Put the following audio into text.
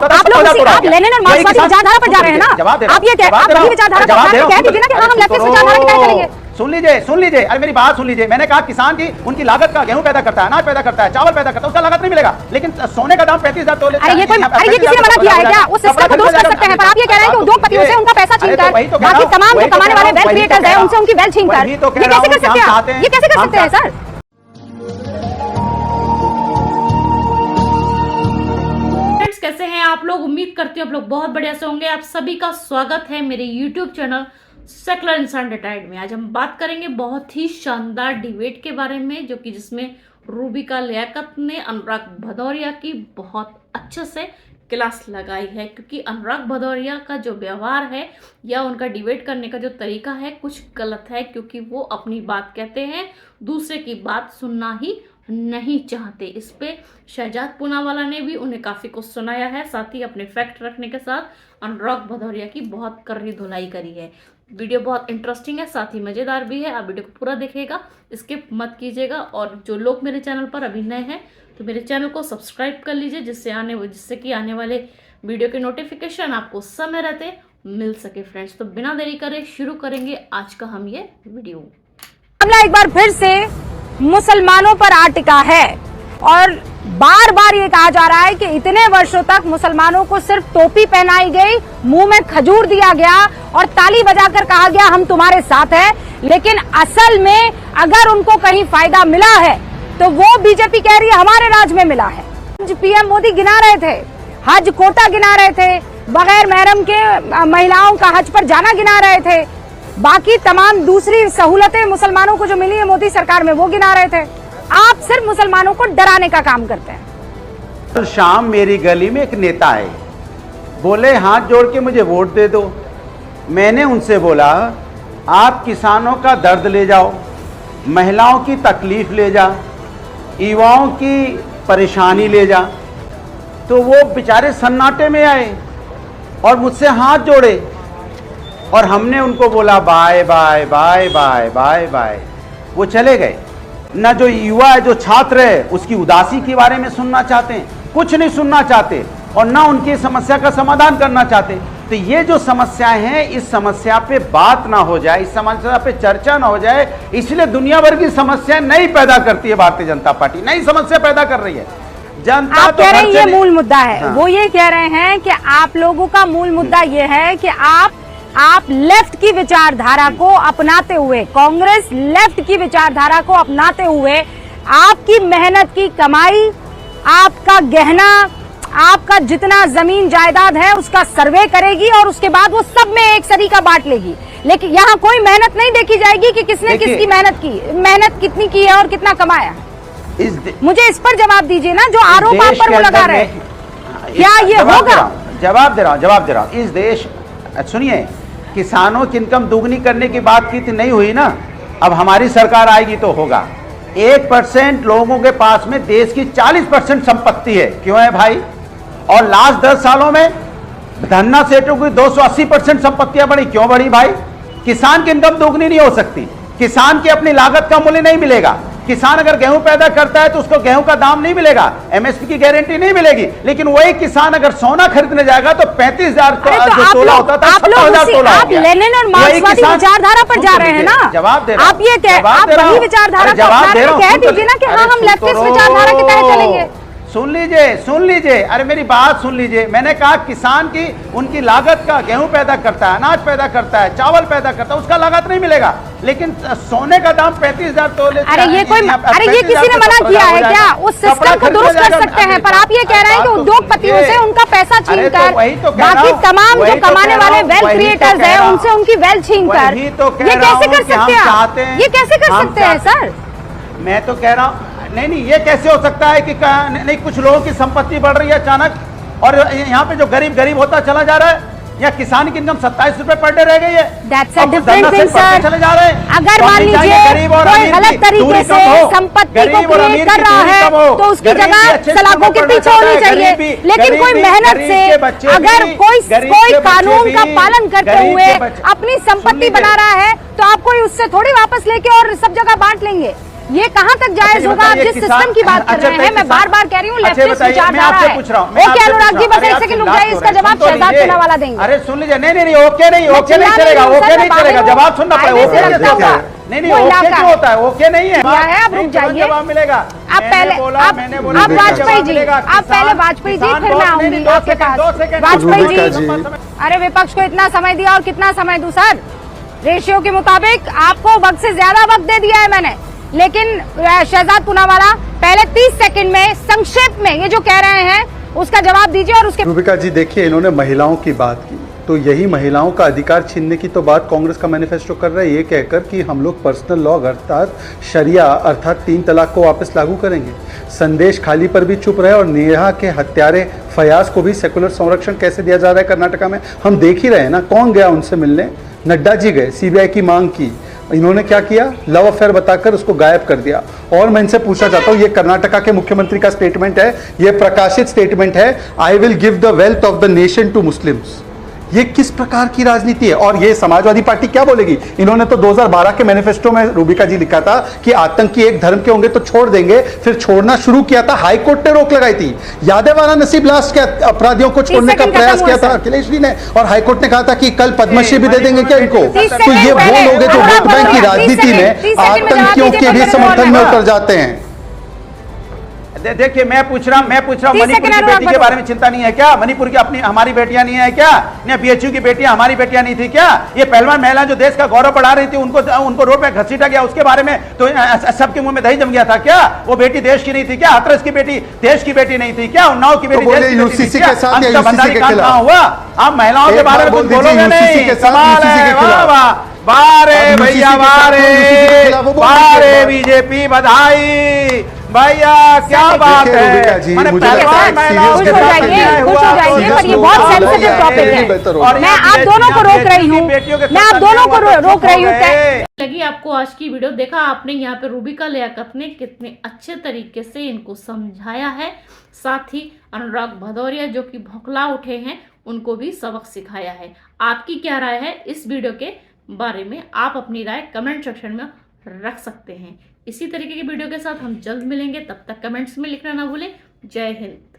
आप लोग आप लेनिन और मार्क्सवादी विचारधारा पर जा रहे हैं ना। आप ये आप वही विचारधारा कह दीजिए ना कि हाँ हम लेफ्टिस्ट विचारधारा के तहत चलेंगे। सुन लीजिए, अरे मेरी बात सुन लीजिए। मैंने कहा किसान की उनकी लागत का गेहूं पैदा करता है, अनाज पैदा करता है, चावल पैदा करता है, उसका लागत नहीं मिलेगा, लेकिन सोने का दाम 35,000 तोले। अरे ये किसी ने मना किया है क्या? उस सिस्टम को दुरुस्त कर सकते हैं, पर आप ये कह रहे हैं कि उद्योगपतियों से उनका पैसा छीनकर बाकी तमाम जो कमाने वाले वेल्थ क्रिएटर्स हैं उनसे उनकी वेल्थ छीनकर, ये कैसे कर सकते हैं? ये कैसे कर सकते हैं सर? कैसे हैं आप लोग? उम्मीद करती हूँ आप लोग बहुत बढ़िया से होंगे। आप सभी का स्वागत है मेरे YouTube चैनल सेकुलर इंसान डिटाइड में। आज हम बात करेंगे बहुत ही शानदार डिबेट के बारे में, जो कि जिसमें रूबिका लियाकत ने अनुराग भदौरिया की बहुत अच्छे से क्लास लगाई है, क्योंकि अनुराग भदौरिया का जो व्यवहार है या उनका डिबेट करने का जो तरीका है कुछ गलत है, क्योंकि वो अपनी बात कहते हैं, दूसरे की बात सुनना ही नहीं चाहते। इस पे शहजाद पूनावाला ने भी उन्हें काफी कुछ सुनाया है, साथ ही अपने फैक्ट रखने के साथ अनुराग भदौरिया की बहुत कररी धुलाई करी है। वीडियो बहुत इंटरेस्टिंग है, साथ ही मजेदार भी है। आप वीडियो को पूरा देखिएगा, स्किप मत कीजिएगा। और जो लोग मेरे चैनल पर अभी नए हैं तो मेरे चैनल को सब्सक्राइब कर लीजिए, जिससे कि आने वाले वीडियो के नोटिफिकेशन आपको समय रहते मिल सके। फ्रेंड्स, तो बिना देरी करे शुरू करेंगे आज का हम ये वीडियो। मामला एक बार फिर से मुसलमानों पर आ टिका है और बार बार ये कहा जा रहा है कि इतने वर्षों तक मुसलमानों को सिर्फ टोपी पहनाई गई, मुंह में खजूर दिया गया और ताली बजाकर कहा गया हम तुम्हारे साथ हैं। लेकिन असल में अगर उनको कहीं फायदा मिला है तो वो बीजेपी कह रही है हमारे राज में मिला है। पीएम मोदी गिना रहे थे, हज कोटा गिना रहे थे, बगैर महरम के महिलाओं का हज पर जाना गिना रहे थे, बाकी तमाम दूसरी सहूलतें मुसलमानों को जो मिली है मोदी सरकार में वो गिना रहे थे। आप सिर्फ मुसलमानों को डराने का काम करते हैं। कल शाम मेरी गली में एक नेता आए, बोले हाथ जोड़ के मुझे वोट दे दो। मैंने उनसे बोला आप किसानों का दर्द ले जाओ, महिलाओं की तकलीफ ले जा, युवाओं की परेशानी ले जा। तो वो बेचारे सन्नाटे में आए और मुझसे हाथ जोड़े और हमने उनको बोला bye bye bye bye bye bye. वो चले गए। न जो युवा है, जो छात्र है, उसकी उदासी के बारे में सुनना चाहते हैं, कुछ नहीं सुनना चाहते, और न उनकी समस्या का समाधान करना चाहते। तो ये जो समस्याएं हैं, इस समस्या पे बात ना हो जाए, इस समस्या पे चर्चा ना हो जाए, इसलिए दुनिया भर की समस्याएं नहीं पैदा करती है भारतीय जनता पार्टी, नई समस्या पैदा कर रही है जनता। आप कह रहे हैं ये मूल मुद्दा है। हाँ। वो ये कह रहे हैं कि आप लोगों का मूल मुद्दा ये है कि आप लेफ्ट की विचारधारा को अपनाते हुए, कांग्रेस लेफ्ट की विचारधारा को अपनाते हुए आपकी मेहनत की कमाई, आपका गहना, आपका जितना जमीन जायदाद है उसका सर्वे करेगी और उसके बाद वो सब में एक सरीका बांट लेगी। लेकिन यहाँ कोई मेहनत नहीं देखी जाएगी कि किसने किसकी मेहनत कितनी की है और कितना कमाया। मुझे इस पर जवाब दीजिए ना, जो आरोप आप पर वो लगा रहे हैं, क्या ये होगा? जवाब दे रहा हूं। इस देश, सुनिए, किसानों की इनकम दुगनी करने की बात की थी, नहीं हुई ना। अब हमारी सरकार आएगी तो होगा। 1% लोगों के पास में देश की 40% संपत्ति है। क्यों है भाई? और लास्ट 10 सालों में धन्ना सेठों की 280% संपत्तियां बढ़ी। क्यों बढ़ी भाई? किसान की इनकम दोगुनी नहीं हो सकती, किसान की अपनी लागत का मूल्य नहीं मिलेगा। किसान अगर गेहूं पैदा करता है तो उसको गेहूं का दाम नहीं मिलेगा, एमएसपी की गारंटी नहीं मिलेगी। लेकिन वही किसान अगर सोना खरीदने जाएगा तो 35,000 जो तोला होता था 17,000 तोला हो गया। आप लेनिन और मार्क्सवादी विचारधारा पर जा रहे हैं ना। जवाब दे रहा हूं। आप ये आप वही विचारधारा कह दीजिए ना कि हाँ हम लेफ्टिस्ट विचारधारा के तहत चलेंगे। सुन लीजिए, अरे मेरी बात सुन लीजिए। मैंने कहा किसान की उनकी लागत का गेहूं पैदा करता है, अनाज पैदा करता है, चावल पैदा करता है, उसका लागत नहीं मिलेगा, लेकिन सोने का दाम 35,000 तोले। अरे ये किसी ने मना किया है क्या? उस सिस्टम को दुरुस्त कर सकते हैं, पर आप ये कह रहे हैं कि उद्योगपतियों से उनका पैसा छीनकर बाकी तमाम जो कमाने वाले वेल्थ क्रिएटर्स हैं उनसे उनकी वेल्थ छीनकर, ये कैसे कर सकते हैं? ये कैसे कर सकते हैं सर? मैं तो कह रहा हूँ नहीं, ये कैसे हो सकता है कि नहीं कुछ लोगों की संपत्ति बढ़ रही है अचानक और यहाँ पे जो गरीब होता चला जा रहा है, या किसान की इनकम 27 रुपए पर डे रह गई है। चले जा रहे हैं। अगर मान लीजिए कोई गलत तरीके से संपत्ति को क्रिएट कर रहा है तो उसकी जगह सलाखों के पीछे होनी चाहिए। लेकिन कोई मेहनत से अगर कोई कानून का पालन करते हुए अपनी संपत्ति बना रहा है तो आप कोई उससे थोड़ी वापस लेके और सब जगह बांट लेंगे। ये कहाँ तक जायज होगा? आप जिस सिस्टम की बात कर रहे हैं, मैं बार बार कह रही हूँ, लेफ्टिस्ट विचारधारा है। ओके अनुराग जी, बस एक सेकंड रुक जाइए, इसका जवाब शहजाद पूनावाला देंगे। अरे सुन लीजिए, नहीं ओके नहीं चलेगा, ओके नहीं चलेगा, जवाब सुनना पड़ेगा। नहीं ओके क्यों होता है? ओके नहीं है, आप रुक जाइए, जवाब मिलेगा। आप पहले आप वाजपेयी जी, आप पहले वाजपेयी जी, फिर मैं आऊंगी आपके पास। वाजपेयी जी, अरे विपक्ष को इतना समय दिया और कितना समय दूं सर? रेशियो के मुताबिक आपको वक्त से ज्यादा वक्त दे दिया है मैंने, लेकिन शहजाद पूनावाला पहले 30 सेकंड में संक्षेप में ये जो कह रहे हैं उसका जवाब दीजिए। और उसके रूबिका जी देखिए, इन्होंने महिलाओं की बात की, तो यही महिलाओं का अधिकार छीनने की तो बात कांग्रेस का मैनिफेस्टो कर रहा है, ये कहकर कि हम लोग पर्सनल लॉ अर्थात शरिया अर्थात 3 तलाक को वापस लागू करेंगे। संदेश खाली पर भी चुप रहे और नेहा के हत्यारे फयाज को भी सेकुलर संरक्षण कैसे दिया जा रहा है कर्नाटका में, हम देख ही रहे हैं ना। कौन गया उनसे मिलने? नड्डा जी गए, सीबीआई की मांग की, इन्होंने क्या किया? लव अफेयर बताकर उसको गायब कर दिया। और मैं इनसे पूछना चाहता हूं, ये कर्नाटका के मुख्यमंत्री का स्टेटमेंट है, ये प्रकाशित स्टेटमेंट है, I will give the wealth of the nation to Muslims. ये किस प्रकार की राजनीति है? और ये समाजवादी पार्टी क्या बोलेगी? इन्होंने तो 2012 के मैनिफेस्टो में रूबिका जी लिखा था कि आतंकी एक धर्म के होंगे तो छोड़ देंगे, फिर छोड़ना शुरू किया था, हाई कोर्ट ने रोक लगाई थी। याद है वाला नसीब लास्ट क्या अपराधियों को छोड़ने का प्रयास किया था अखिलेश जी ने, और हाई कोर्ट ने कहा था कि कल पद्मश्री भी दे देंगे क्या इनको? तो ये वो लोग हैं जो वोट बैंक की राजनीति में आतंकियों के भी समर्थन में उतर जाते हैं। देखिए मैं पूछ रहा हूँ मणिपुर की बेटी के बारे में चिंता नहीं है क्या? मणिपुर की अपनी हमारी बेटियां नहीं है क्या? बीएचयू की बेटियां हमारी बेटियां नहीं थी क्या? ये पहलवान महिला जो देश का गौरव बढ़ा रही थी, उनको रोड पे घसीटा गया, उसके बारे में तो सबके मुंह में दही जम गया था क्या? वो बेटी देश की नहीं थी क्या? हाथरस की बेटी देश की बेटी नहीं थी क्या? उन्नाव की बेटी यूसीसी के साथ या यूसीसी के खिलाफ हुआ? आप महिलाओं के बारे में कुछ बोलोगे नहीं? सवाल है, बारे भैया, बारे बीजेपी, बधाई भैया, क्या बात है। जी, मैंने मुझे पहलवान महिलाओं के साथ अन्याय हुआ, खुश हो जाइए, पर ये बहुत सेंसिटिव टॉपिक है। और मैं आप दोनों को रोक रही हूँ, मैं आप दोनों को रोक रही हूँ। लगी आपको आज की वीडियो? देखा आपने यहाँ पे रूबिका लियाकत ने कितने अच्छे तरीके से इनको समझाया है, साथ ही अनुराग भदौरिया जो कि भौंकला उठे हैं उनको भी सबक सिखाया है। आपकी क्या राय है इस वीडियो के बारे में? आप अपनी राय कमेंट सेक्शन में रख सकते हैं। इसी तरीके की वीडियो के साथ हम जल्द मिलेंगे, तब तक कमेंट्स में लिखना ना भूलें। जय हिंद।